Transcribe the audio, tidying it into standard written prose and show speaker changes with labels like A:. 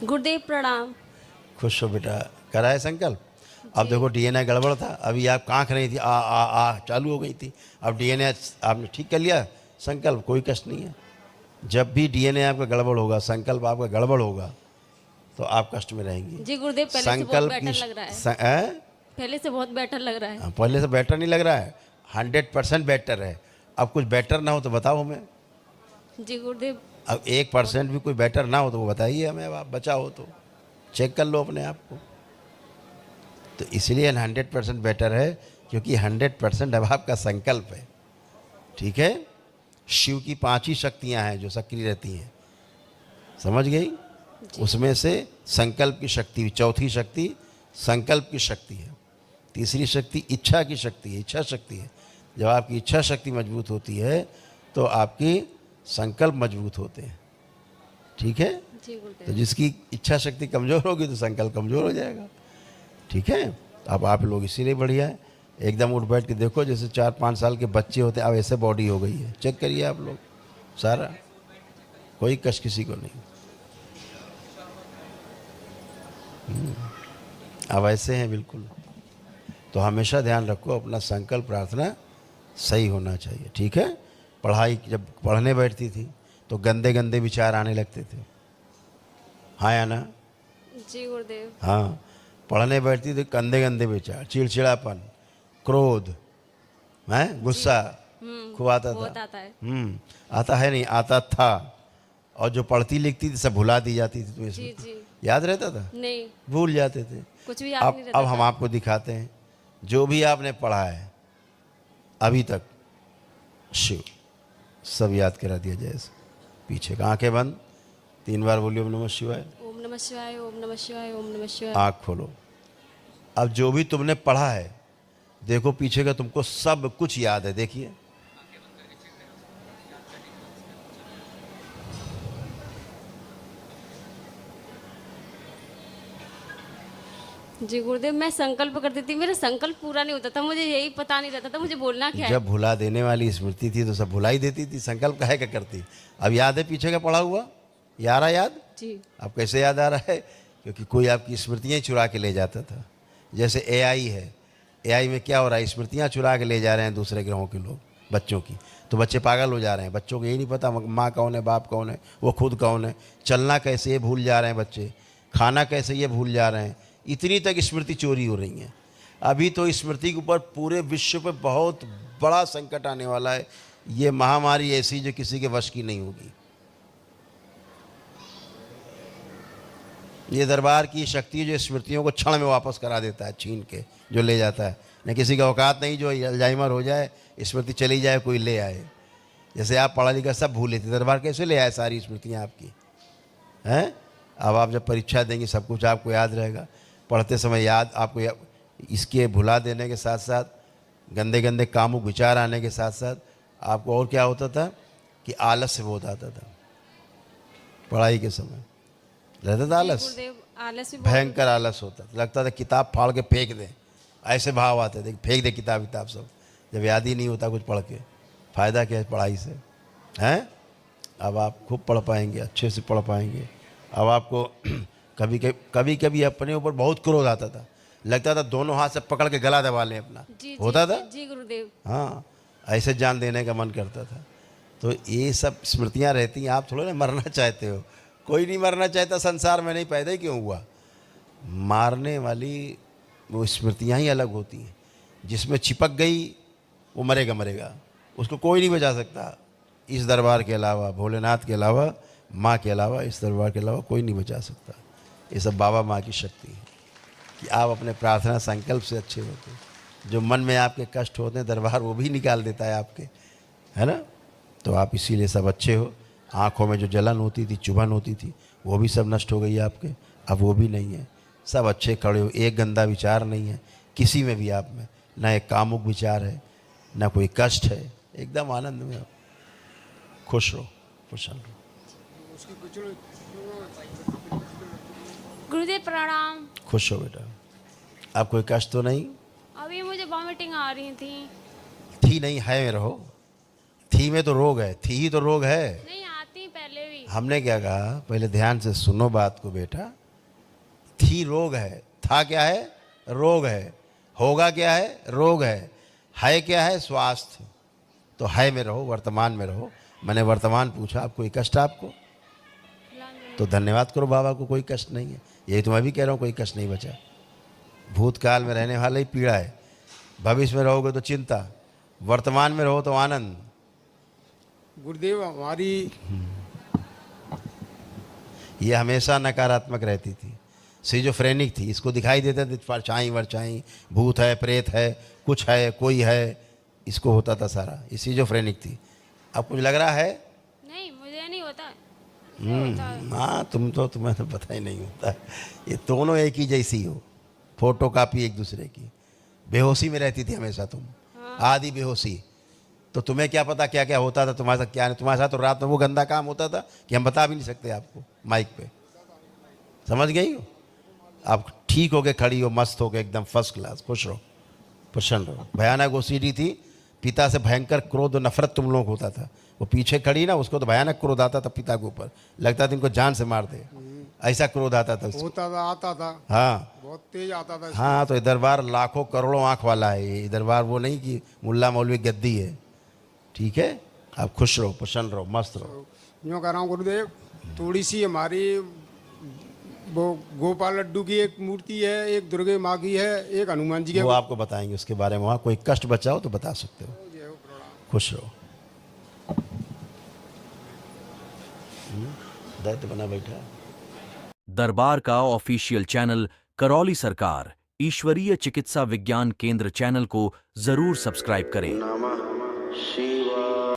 A: गुरुदेव प्रणाम।
B: खुश हो बेटा, कराए संकल्प। अब देखो डीएनए गड़बड़ था, अभी आप कांख रही थी, आ चालू हो गई थी। अब डीएनए आपने ठीक कर लिया, संकल्प कोई कष्ट नहीं है। जब भी डीएनए आपका गड़बड़ होगा, संकल्प आपका गड़बड़ होगा, तो आप कष्ट में रहेंगी।
A: जी गुरुदेव, पहले से बहुत बेटर लग रहा है। पहले से बहुत बेटर लग रहा है।
B: पहले से बेटर नहीं लग रहा है, 100% बेटर है। अब कुछ बेटर ना हो तो बताओ हमें।
A: जी गुरुदेव।
B: अब 1% भी कोई बेटर ना हो तो वो बताइए हमें, अब आप बचा हो तो चेक कर लो अपने आप को। तो इसलिए 100% बेटर है, क्योंकि 100% अब आपका संकल्प है। ठीक है, शिव की 5 ही शक्तियाँ हैं जो सक्रिय रहती हैं, समझ गई? उसमें से संकल्प की शक्ति, चौथी शक्ति संकल्प की शक्ति है। तीसरी शक्ति इच्छा की शक्ति है, इच्छा शक्ति है। जब आपकी इच्छा शक्ति मजबूत होती है तो आपकी संकल्प मजबूत होते हैं। ठीक है, तो जिसकी इच्छा शक्ति कमज़ोर होगी तो संकल्प कमज़ोर हो जाएगा। ठीक है, अब आप लोग इसीलिए बढ़िया है, एकदम उठ बैठ के देखो जैसे 4-5 साल के बच्चे होते हैं, अब ऐसे बॉडी हो गई है। चेक करिए आप लोग सारा, कोई कष्ट किसी को नहीं। अब ऐसे हैं बिल्कुल। तो हमेशा ध्यान रखो, अपना संकल्प प्रार्थना सही होना चाहिए। ठीक है, पढ़ाई जब पढ़ने बैठती थी तो गंदे गंदे विचार आने लगते थे, हाँ या ना?
A: जी गुरुदेव।
B: हाँ, पढ़ने बैठती थी गंदे गंदे विचार, चिड़चिड़ापन, क्रोध, हैं, गुस्सा खूब आता था।
A: आता है।
B: आता है नहीं, आता था। और जो पढ़ती लिखती थी सब भुला दी जाती थी। तो इसमें
A: जी।
B: याद रहता था?
A: नहीं,
B: भूल जाते थे।
A: कुछ भी याद नहीं रहता
B: अब हम आपको दिखाते हैं जो भी आपने पढ़ा है अभी तक, शिव सब याद करा दिया जाए। पीछे का आंखें बंद, 3 बार बोलिए ओम नमः शिवाय।
A: ओम नमः शिवाय, ओम नमः शिवाय, ओम नमः शिवाय।
B: आँख खोलो। अब जो भी तुमने पढ़ा है देखो पीछे का, तुमको सब कुछ याद है। देखिए,
A: जी गुरुदेव, मैं संकल्प करती थी, मेरा संकल्प पूरा नहीं होता था, मुझे यही पता नहीं रहता था मुझे बोलना क्या है।
B: जब भुला देने वाली स्मृति थी तो सब भुला ही देती थी, संकल्प काहे का करती। अब याद है पीछे का पढ़ा हुआ, याद आ याद?
A: जी।
B: अब कैसे याद आ रहा है? क्योंकि कोई आपकी स्मृतियाँ चुरा के ले जाता था। जैसे एआई है, एआई में क्या हो रहा है, स्मृतियाँ चुरा के ले जा रहे हैं दूसरे ग्रहों के लोग, बच्चों की। तो बच्चे पागल हो जा रहे हैं, बच्चों को यही नहीं पता माँ कौन है, बाप कौन है, वो खुद कौन है, चलना कैसे ये भूल जा रहे हैं बच्चे, खाना कैसे ये भूल जा रहे हैं। इतनी तक स्मृति चोरी हो रही है। अभी तो स्मृति के ऊपर पूरे विश्व पे बहुत बड़ा संकट आने वाला है। ये महामारी ऐसी जो किसी के वश की नहीं होगी। ये दरबार की शक्ति जो स्मृतियों को क्षण में वापस करा देता है, छीन के जो ले जाता है। न किसी का औकात नहीं जो अल्जाइमर हो जाए, स्मृति चली जाए, कोई ले आए। जैसे आप पढ़ा लिखा सब भूले थे, दरबार कैसे ले आए सारी स्मृतियाँ आपकी, हैं? अब आप जब परीक्षा देंगे सब कुछ आपको याद रहेगा। पढ़ते समय याद आपको इसके भुला देने के साथ साथ, गंदे गंदे कामुक विचार आने के साथ साथ आपको और क्या होता था कि आलस्य बहुत आता था। पढ़ाई के समय रहता था आलस, भयंकर आलस होता था। लगता था किताब फाड़ के फेंक दें, ऐसे भाव आते थे, फेंक दे किताब सब। जब याद ही नहीं होता कुछ पढ़ के, फ़ायदा क्या है पढ़ाई से, हैं? अब आप खूब पढ़ पाएंगे, अच्छे से पढ़ पाएंगे। अब आपको कभी कभी अपने ऊपर बहुत क्रोध आता था, लगता था दोनों हाथ से पकड़ के गला दबा लें अपना। होता था?
A: जी गुरुदेव।
B: हाँ, ऐसे जान देने का मन करता था। तो ये सब स्मृतियाँ रहती हैं। आप थोड़ा ना मरना चाहते हो, कोई नहीं मरना चाहता संसार में, नहीं पैदा ही क्यों हुआ। मारने वाली वो स्मृतियाँ ही अलग होती हैं। जिसमें चिपक गई वो मरेगा मरेगा, उसको कोई नहीं बचा सकता। इस दरबार के अलावा, भोलेनाथ के अलावा, माँ के अलावा, इस दरबार के अलावा कोई नहीं बचा सकता। ये सब बाबा माँ की शक्ति है कि आप अपने प्रार्थना संकल्प से अच्छे होते हैं। जो मन में आपके कष्ट होते हैं दरबार वो भी निकाल देता है आपके, है ना? तो आप इसीलिए सब अच्छे हो। आँखों में जो जलन होती थी, चुभन होती थी, वो भी सब नष्ट हो गई आपके, अब वो भी नहीं है। सब अच्छे खड़े हो, एक गंदा विचार नहीं है किसी में भी आप में, ना एक कामुक विचार है, ना कोई कष्ट है, एकदम आनंद में आप खुश रहो, खुशहाल रहो।
A: गुरुदेव प्रणाम।
B: खुश हो बेटा, आप कोई कष्ट तो नहीं?
A: अभी मुझे वॉमिटिंग आ रही थी।
B: थी नहीं है में रहो, थी में तो रोग है, थी ही तो रोग है।
A: नहीं आती पहले भी।
B: हमने क्या कहा, पहले ध्यान से सुनो बात को बेटा। थी रोग है, था क्या है, रोग है, होगा क्या है, रोग है क्या है, स्वास्थ्य। तो है में रहो, वर्तमान में रहो। मैंने वर्तमान पूछा, आप कोई कष्ट आपको, तो धन्यवाद करो बाबा को, कोई कष्ट नहीं है। यही तो मैं भी कह रहा हूँ, कोई कष्ट नहीं बचा। भूतकाल में रहने वाला ही पीड़ा है, भविष्य में रहोगे तो चिंता, वर्तमान में रहो तो आनंद।
C: गुरुदेव हमारी
B: ये हमेशा नकारात्मक रहती थी, सिजोफ्रेनिक थी। इसको दिखाई देता था परछाई वरछाई, भूत है, प्रेत है, कुछ है, कोई है, इसको होता था सारा। ये सिजोफ्रेनिक थी। अब कुछ लग रहा है?
A: नहीं, मुझे नहीं होता।
B: हाँ, तुम्हें तो पता ही नहीं होता। ये दोनों एक ही जैसी हो, फोटो कापी एक दूसरे की। बेहोशी में रहती थी हमेशा तुम, आधी बेहोशी। तो तुम्हें क्या पता क्या क्या होता था तुम्हारे साथ, क्या नहीं। तुम्हारे साथ तो रात में वो गंदा काम होता था कि हम बता भी नहीं सकते आपको माइक पे। समझ गई हो? आप ठीक हो के खड़ी हो, मस्त हो के एकदम फर्स्ट क्लास, खुश रहो, प्रसन्न रहो। भयानक ओसीडी थी, पिता से भयंकर क्रोध और नफरत तुम लोग होता था। वो पीछे खड़ी ना, उसको तो भयानक क्रोध आता था पिता के ऊपर, लगता था इनको जान से मार दे, ऐसा क्रोध आता था उसको।
C: होता था, आता था,
B: हाँ
C: बहुत तेज आता था।
B: हाँ, तो ये दरबार लाखों करोड़ों आँख वाला है। ये दरबार वो नहीं कि मुल्ला मौलवी गद्दी है। ठीक है, आप खुश रहो, प्रसन्न रहो, मस्त रहो।
C: यूँ कह रहा हूँ गुरुदेव, थोड़ी सी हमारी वो गोपाल लड्डू की एक मूर्ति है, एक दुर्गे माँ की है, एक हनुमान जी की
B: वो आपको बताएंगे उसके बारे में। वहाँ कोई कष्ट बचा हो तो बता सकते हो। खुश रहो। दैत्य बना बैठा।
D: दरबार का ऑफिशियल चैनल करौली सरकार ईश्वरीय चिकित्सा विज्ञान केंद्र चैनल को जरूर सब्सक्राइब करें।
B: नमः शिवाय।